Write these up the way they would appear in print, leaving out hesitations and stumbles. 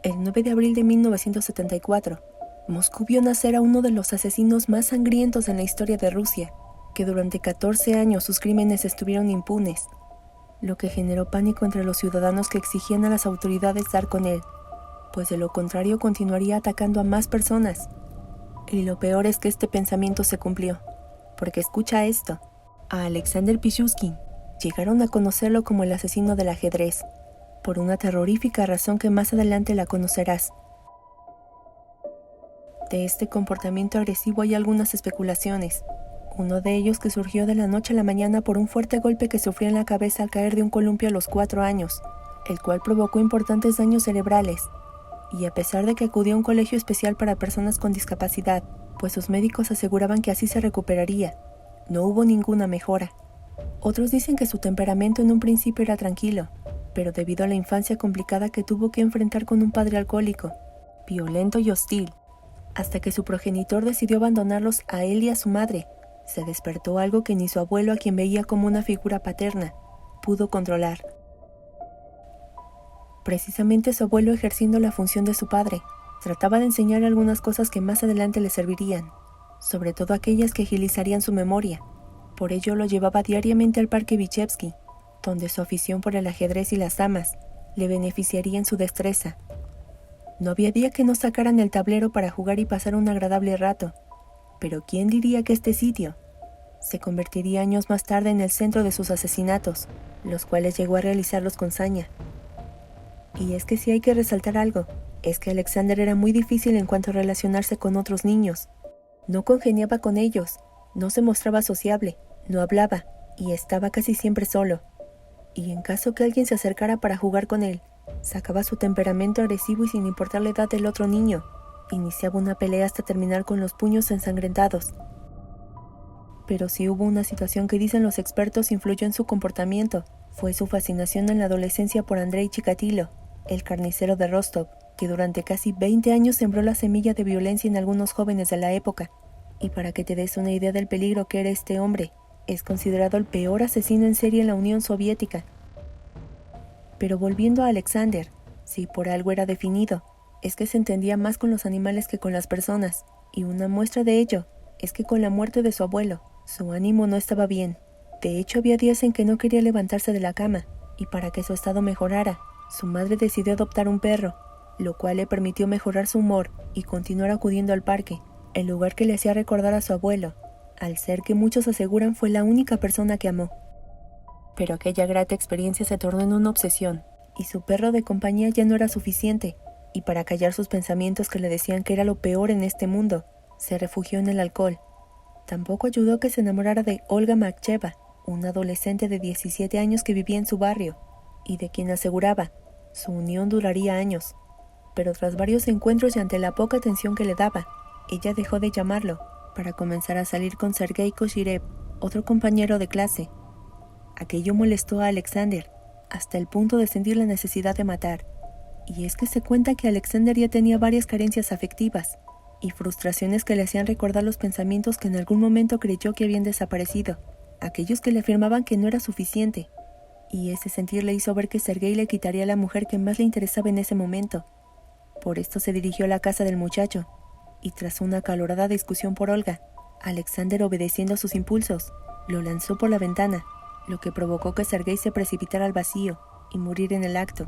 El 9 de abril de 1974, Moscú vio nacer a uno de los asesinos más sangrientos en la historia de Rusia, que durante 14 años sus crímenes estuvieron impunes, lo que generó pánico entre los ciudadanos que exigían a las autoridades dar con él, pues de lo contrario continuaría atacando a más personas. Y lo peor es que este pensamiento se cumplió, porque escucha esto, a Alexander Pichushkin llegaron a conocerlo como el asesino del ajedrez, por una terrorífica razón que más adelante la conocerás. De este comportamiento agresivo hay algunas especulaciones, uno de ellos que surgió de la noche a la mañana por un fuerte golpe que sufrió en la cabeza al caer de un columpio a los 4 años, el cual provocó importantes daños cerebrales, y a pesar de que acudió a un colegio especial para personas con discapacidad, pues sus médicos aseguraban que así se recuperaría, no hubo ninguna mejora. Otros dicen que su temperamento en un principio era tranquilo, pero debido a la infancia complicada que tuvo que enfrentar con un padre alcohólico, violento y hostil, hasta que su progenitor decidió abandonarlos a él y a su madre, se despertó algo que ni su abuelo, a quien veía como una figura paterna, pudo controlar. Precisamente su abuelo, ejerciendo la función de su padre, trataba de enseñarle algunas cosas que más adelante le servirían, sobre todo aquellas que agilizarían su memoria. Por ello lo llevaba diariamente al Parque Vyshevsky, donde su afición por el ajedrez y las damas le beneficiaría en su destreza. No había día que no sacaran el tablero para jugar y pasar un agradable rato, pero ¿quién diría que este sitio se convertiría años más tarde en el centro de sus asesinatos, los cuales llegó a realizarlos con saña? Y es que si hay que resaltar algo, es que Alexander era muy difícil en cuanto a relacionarse con otros niños. No congeniaba con ellos, no se mostraba sociable, no hablaba y estaba casi siempre solo. Y en caso que alguien se acercara para jugar con él, sacaba su temperamento agresivo y sin importar la edad del otro niño, iniciaba una pelea hasta terminar con los puños ensangrentados. Pero si hubo una situación que dicen los expertos influyó en su comportamiento, fue su fascinación en la adolescencia por Andrei Chikatilo, el carnicero de Rostov, que durante casi 20 años sembró la semilla de violencia en algunos jóvenes de la época. Y para que te des una idea del peligro que era este hombre, es considerado el peor asesino en serie en la Unión Soviética. Pero volviendo a Alexander, si por algo era definido, es que se entendía más con los animales que con las personas, y una muestra de ello es que con la muerte de su abuelo, su ánimo no estaba bien. De hecho, había días en que no quería levantarse de la cama, y para que su estado mejorara, su madre decidió adoptar un perro, lo cual le permitió mejorar su humor y continuar acudiendo al parque, el lugar que le hacía recordar a su abuelo, al ser que muchos aseguran fue la única persona que amó. Pero aquella grata experiencia se tornó en una obsesión, y su perro de compañía ya no era suficiente, y para callar sus pensamientos que le decían que era lo peor en este mundo, se refugió en el alcohol. Tampoco ayudó que se enamorara de Olga Makcheva, una adolescente de 17 años que vivía en su barrio, y de quien aseguraba, su unión duraría años. Pero tras varios encuentros y ante la poca atención que le daba, ella dejó de llamarlo, para comenzar a salir con Sergei Koshirev, otro compañero de clase. Aquello molestó a Alexander, hasta el punto de sentir la necesidad de matar. Y es que se cuenta que Alexander ya tenía varias carencias afectivas, y frustraciones que le hacían recordar los pensamientos que en algún momento creyó que habían desaparecido, aquellos que le afirmaban que no era suficiente, y ese sentir le hizo ver que Sergei le quitaría a la mujer que más le interesaba en ese momento. Por esto se dirigió a la casa del muchacho, y tras una acalorada discusión por Olga, Alexander, obedeciendo a sus impulsos, lo lanzó por la ventana, lo que provocó que Sergei se precipitara al vacío y morir en el acto.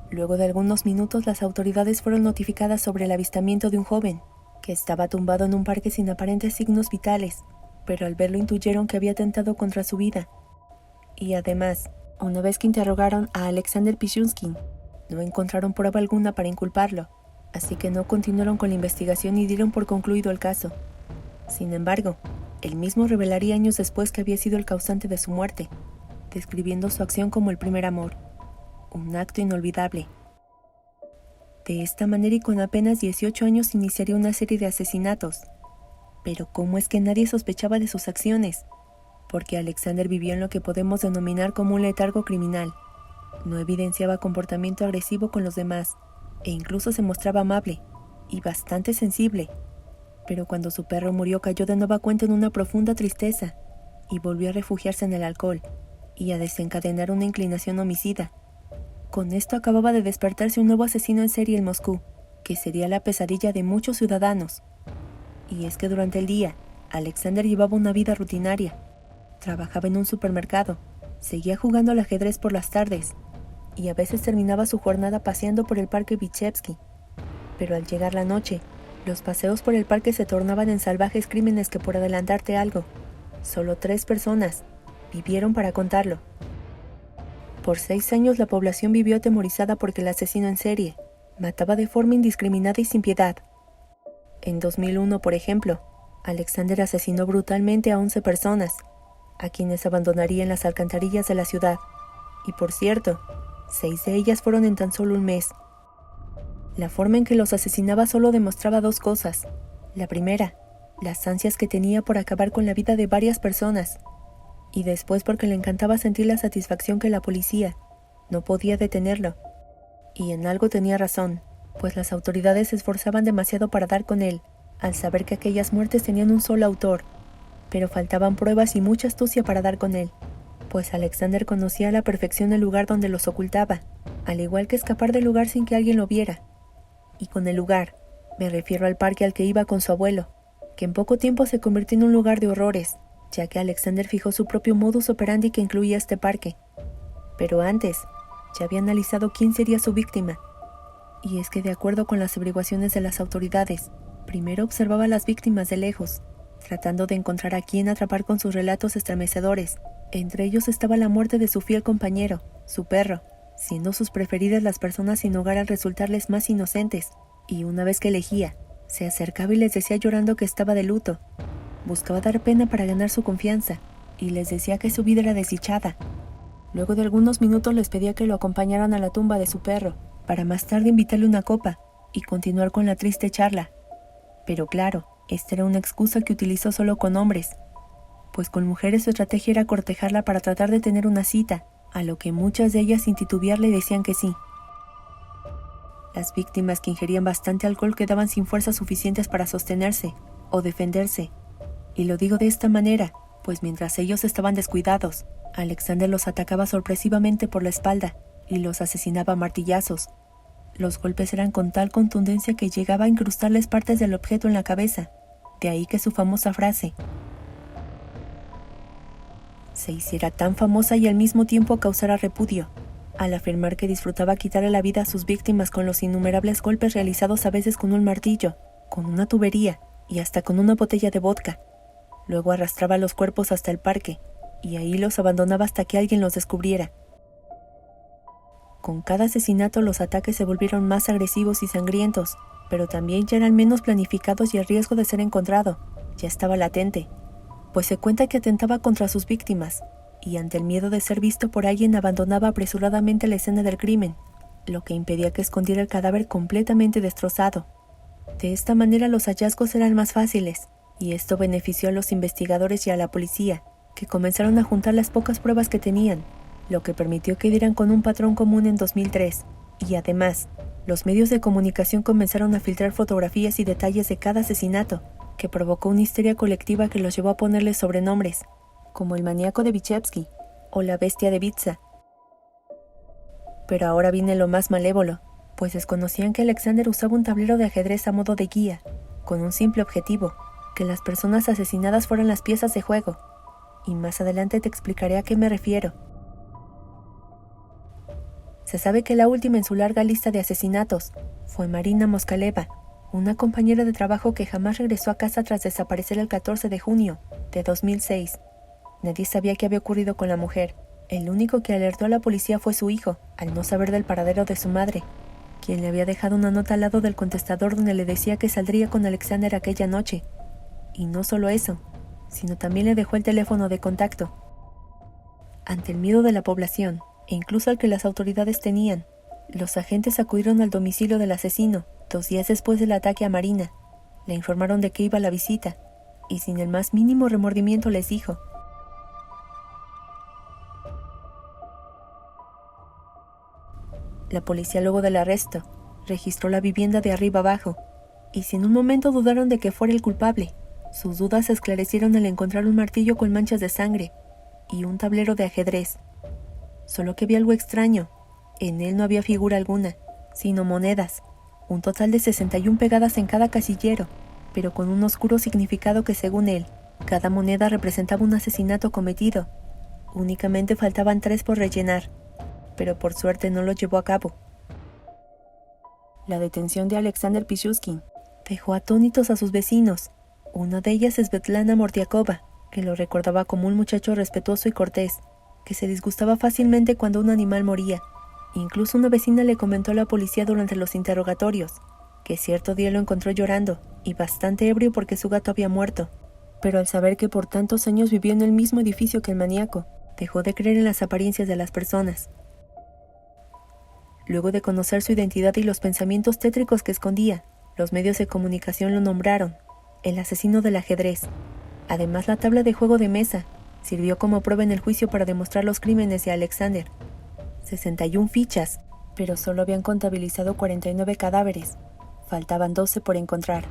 Luego de algunos minutos, las autoridades fueron notificadas sobre el avistamiento de un joven, que estaba tumbado en un parque sin aparentes signos vitales, pero al verlo intuyeron que había atentado contra su vida. Y además, una vez que interrogaron a Alexander Pichushkin, no encontraron prueba alguna para inculparlo, así que no continuaron con la investigación y dieron por concluido el caso. Sin embargo, él mismo revelaría años después que había sido el causante de su muerte, describiendo su acción como el primer amor, un acto inolvidable. De esta manera y con apenas 18 años iniciaría una serie de asesinatos. Pero ¿cómo es que nadie sospechaba de sus acciones? Porque Alexander vivió en lo que podemos denominar como un letargo criminal. No evidenciaba comportamiento agresivo con los demás, e incluso se mostraba amable y bastante sensible. Pero cuando su perro murió cayó de nueva cuenta en una profunda tristeza y volvió a refugiarse en el alcohol y a desencadenar una inclinación homicida. Con esto acababa de despertarse un nuevo asesino en serie en Moscú, que sería la pesadilla de muchos ciudadanos. Y es que durante el día, Alexander llevaba una vida rutinaria. Trabajaba en un supermercado, seguía jugando al ajedrez por las tardes, y a veces terminaba su jornada paseando por el parque Vychevsky. Pero al llegar la noche, los paseos por el parque se tornaban en salvajes crímenes que, por adelantarte algo, solo 3 personas vivieron para contarlo. Por 6 años la población vivió atemorizada porque el asesino en serie mataba de forma indiscriminada y sin piedad. En 2001, por ejemplo, Alexander asesinó brutalmente a 11 personas, a quienes abandonaría en las alcantarillas de la ciudad. Y por cierto, 6 de ellas fueron en tan solo un mes. La forma en que los asesinaba solo demostraba 2 cosas. La primera, las ansias que tenía por acabar con la vida de varias personas. Y después porque le encantaba sentir la satisfacción que la policía no podía detenerlo. Y en algo tenía razón, pues las autoridades se esforzaban demasiado para dar con él, al saber que aquellas muertes tenían un solo autor. Pero faltaban pruebas y mucha astucia para dar con él, pues Alexander conocía a la perfección el lugar donde los ocultaba, al igual que escapar del lugar sin que alguien lo viera. Y con el lugar, me refiero al parque al que iba con su abuelo, que en poco tiempo se convirtió en un lugar de horrores, ya que Alexander fijó su propio modus operandi que incluía este parque. Pero antes, ya había analizado quién sería su víctima. Y es que de acuerdo con las averiguaciones de las autoridades, primero observaba a las víctimas de lejos, tratando de encontrar a quién atrapar con sus relatos estremecedores. Entre ellos estaba la muerte de su fiel compañero, su perro, siendo sus preferidas las personas sin hogar al resultarles más inocentes. Y una vez que elegía, se acercaba y les decía llorando que estaba de luto. Buscaba dar pena para ganar su confianza, y les decía que su vida era desdichada. Luego de algunos minutos les pedía que lo acompañaran a la tumba de su perro, para más tarde invitarle una copa, y continuar con la triste charla. Pero claro, esta era una excusa que utilizó solo con hombres, pues con mujeres su estrategia era cortejarla para tratar de tener una cita, a lo que muchas de ellas sin titubear le decían que sí. Las víctimas que ingerían bastante alcohol quedaban sin fuerzas suficientes para sostenerse o defenderse. Y lo digo de esta manera, pues mientras ellos estaban descuidados, Alexander los atacaba sorpresivamente por la espalda y los asesinaba a martillazos. Los golpes eran con tal contundencia que llegaba a incrustarles partes del objeto en la cabeza, de ahí que su famosa frase se hiciera tan famosa y al mismo tiempo causara repudio, al afirmar que disfrutaba quitarle la vida a sus víctimas con los innumerables golpes realizados a veces con un martillo, con una tubería y hasta con una botella de vodka. Luego arrastraba los cuerpos hasta el parque, y ahí los abandonaba hasta que alguien los descubriera. Con cada asesinato los ataques se volvieron más agresivos y sangrientos, pero también ya eran menos planificados y el riesgo de ser encontrado ya estaba latente, pues se cuenta que atentaba contra sus víctimas, y ante el miedo de ser visto por alguien abandonaba apresuradamente la escena del crimen, lo que impedía que escondiera el cadáver completamente destrozado. De esta manera los hallazgos eran más fáciles, y esto benefició a los investigadores y a la policía, que comenzaron a juntar las pocas pruebas que tenían, lo que permitió que dieran con un patrón común en 2003, y además, los medios de comunicación comenzaron a filtrar fotografías y detalles de cada asesinato, que provocó una histeria colectiva que los llevó a ponerles sobrenombres, como el maníaco de Vychevsky o la bestia de Vitsa. Pero ahora viene lo más malévolo, pues desconocían que Alexander usaba un tablero de ajedrez a modo de guía, con un simple objetivo, que las personas asesinadas fueran las piezas de juego. Y más adelante te explicaré a qué me refiero. Se sabe que la última en su larga lista de asesinatos fue Marina Moskaleva, una compañera de trabajo que jamás regresó a casa tras desaparecer el 14 de junio de 2006. Nadie sabía qué había ocurrido con la mujer. El único que alertó a la policía fue su hijo, al no saber del paradero de su madre, quien le había dejado una nota al lado del contestador donde le decía que saldría con Alexander aquella noche. Y no solo eso, sino también le dejó el teléfono de contacto. Ante el miedo de la población, e incluso al que las autoridades tenían, los agentes acudieron al domicilio del asesino 2 días después del ataque a Marina. Le informaron de que iba a la visita, y sin el más mínimo remordimiento les dijo: La policía, luego del arresto, registró la vivienda de arriba abajo, y si en un momento dudaron de que fuera el culpable, sus dudas se esclarecieron al encontrar un martillo con manchas de sangre y un tablero de ajedrez. Solo que había algo extraño, En él no había figura alguna, sino monedas, un total de 61 pegadas en cada casillero, pero con un oscuro significado que, según él, cada moneda representaba un asesinato cometido. Únicamente faltaban 3 por rellenar, pero por suerte no lo llevó a cabo. La detención de Alexander Pichushkin dejó atónitos a sus vecinos. Una de ellas es Svetlana Mordiakova, que lo recordaba como un muchacho respetuoso y cortés, que se disgustaba fácilmente cuando un animal moría. Incluso una vecina le comentó a la policía durante los interrogatorios que cierto día lo encontró llorando y bastante ebrio porque su gato había muerto. Pero al saber que por tantos años vivió en el mismo edificio que el maníaco, dejó de creer en las apariencias de las personas. Luego de conocer su identidad y los pensamientos tétricos que escondía, los medios de comunicación lo nombraron el asesino del ajedrez. Además, la tabla de juego de mesa sirvió como prueba en el juicio para demostrar los crímenes de Alexander. 61 fichas, pero solo habían contabilizado 49 cadáveres. Faltaban 12 por encontrar,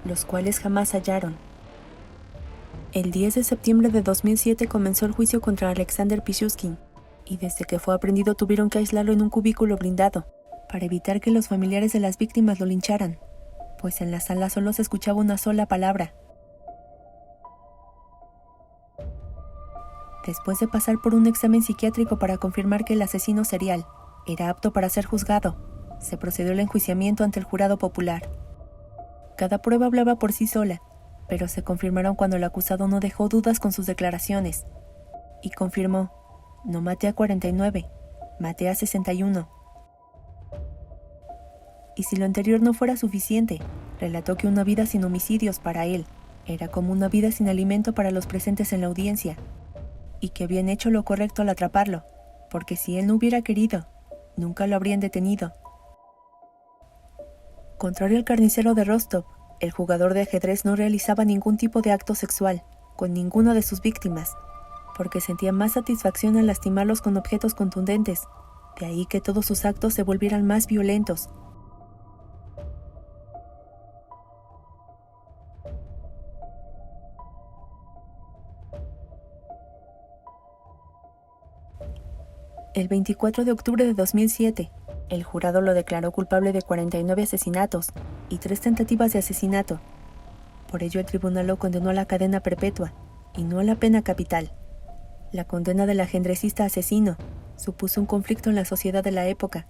los cuales jamás hallaron. El 10 de septiembre de 2007 comenzó el juicio contra Alexander Pichushkin, y desde que fue aprehendido tuvieron que aislarlo en un cubículo blindado, para evitar que los familiares de las víctimas lo lincharan, pues en la sala solo se escuchaba una sola palabra. Después de pasar por un examen psiquiátrico para confirmar que el asesino serial era apto para ser juzgado, se procedió al enjuiciamiento ante el jurado popular. Cada prueba hablaba por sí sola, pero se confirmaron cuando el acusado no dejó dudas con sus declaraciones, y confirmó: no maté a 49, maté a 61. Y si lo anterior no fuera suficiente, relató que una vida sin homicidios para él era como una vida sin alimento para los presentes en la audiencia, y que habían hecho lo correcto al atraparlo, porque si él no hubiera querido, nunca lo habrían detenido. Contrario al carnicero de Rostov, el jugador de ajedrez no realizaba ningún tipo de acto sexual con ninguna de sus víctimas, porque sentía más satisfacción al lastimarlos con objetos contundentes, de ahí que todos sus actos se volvieran más violentos. El 24 de octubre de 2007, el jurado lo declaró culpable de 49 asesinatos y 3 tentativas de asesinato. Por ello, el tribunal lo condenó a la cadena perpetua y no a la pena capital. La condena del ajedrecista asesino supuso un conflicto en la sociedad de la época.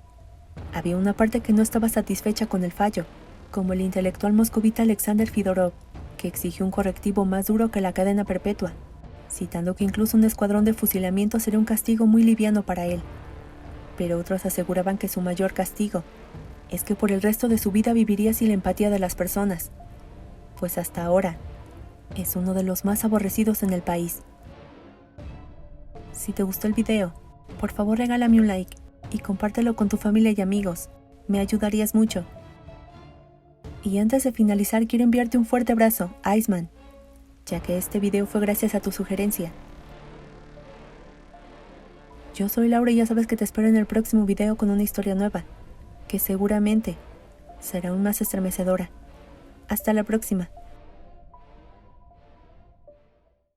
Había una parte que no estaba satisfecha con el fallo, como el intelectual moscovita Alexander Fedorov, que exigió un correctivo más duro que la cadena perpetua, citando que incluso un escuadrón de fusilamiento sería un castigo muy liviano para él. Pero otros aseguraban que su mayor castigo es que por el resto de su vida viviría sin la empatía de las personas, pues hasta ahora es uno de los más aborrecidos en el país. Si te gustó el video, por favor regálame un like y compártelo con tu familia y amigos, me ayudarías mucho. Y antes de finalizar, quiero enviarte un fuerte abrazo, Iceman, ya que este video fue gracias a tu sugerencia. Yo soy Laura y ya sabes que te espero en el próximo video con una historia nueva, que seguramente será aún más estremecedora. Hasta la próxima.